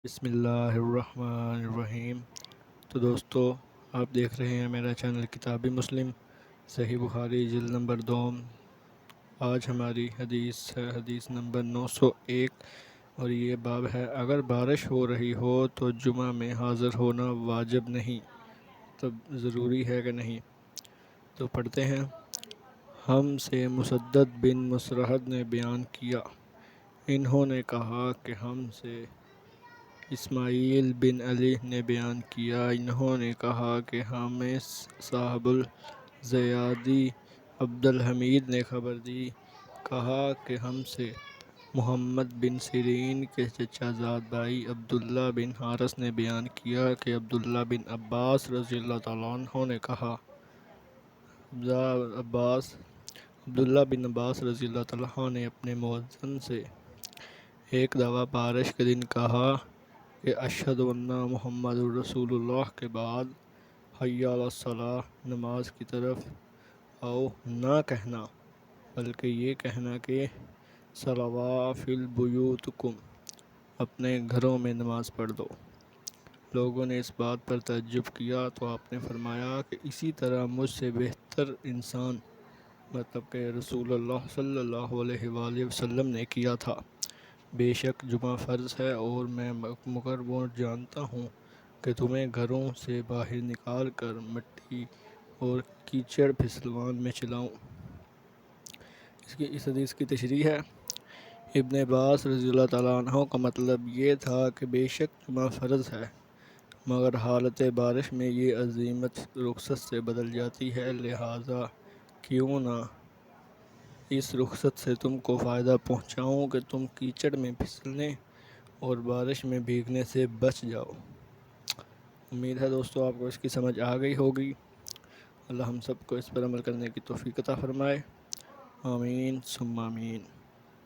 بسم اللہ الرحمن الرحیم۔ تو دوستو، آپ دیکھ رہے ہیں میرا چینل کتاب مسلم، صحیح بخاری جلد نمبر 2۔ آج ہماری حدیث ہے حدیث نمبر 901، اور یہ باب ہے اگر بارش ہو رہی ہو تو جمعہ میں حاضر ہونا واجب نہیں، تب ضروری ہے کہ نہیں؟ تو پڑھتے ہیں۔ ہم سے مسدد بن مسرہد نے بیان کیا، انہوں نے کہا کہ ہم سے اسماعیل بن علی نے بیان کیا، انہوں نے کہا کہ ہمیں صاحب الزیادی عبدالحمید نے خبر دی، کہا کہ ہم سے محمد بن سیرین کے چچا زاد بھائی عبداللہ بن حارث نے بیان کیا کہ عبداللہ بن عباس رضی اللہ تعالیٰ عنہ نے کہا، عبداللہ بن عباس رضی اللہ تعالیٰ عنہ نے اپنے مؤذن سے ایک دفعہ بارش کے دن کہا کہ اشہد ان محمد الرسول اللہ کے بعد حی علی الصلاۃ، نماز کی طرف آؤ نہ کہنا، بلکہ یہ کہنا کہ صلوا فی بیوتکم، اپنے گھروں میں نماز پڑھ دو۔ لوگوں نے اس بات پر تعجب کیا تو آپ نے فرمایا کہ اسی طرح مجھ سے بہتر انسان، مطلب کہ رسول اللہ صلی اللہ علیہ وآلہ وسلم نے کیا تھا۔ بے شک جمعہ فرض ہے، اور میں مقرر جانتا ہوں کہ تمہیں گھروں سے باہر نکال کر مٹی اور کیچڑ پھسلوان میں چلاؤں۔ اس حدیث کی تشریح ہے، ابن عباس رضی اللہ تعالیٰ عنہ کا مطلب یہ تھا کہ بے شک جمعہ فرض ہے، مگر حالت بارش میں یہ عزیمت رخصت سے بدل جاتی ہے، لہٰذا کیوں نہ اس رخصت سے تم کو فائدہ پہنچاؤں کہ تم کیچڑ میں پھسلنے اور بارش میں بھیگنے سے بچ جاؤ۔ امید ہے دوستو آپ کو اس کی سمجھ آ گئی ہوگی۔ اللہ ہم سب کو اس پر عمل کرنے کی توفیق عطا فرمائے، آمین ثم آمین۔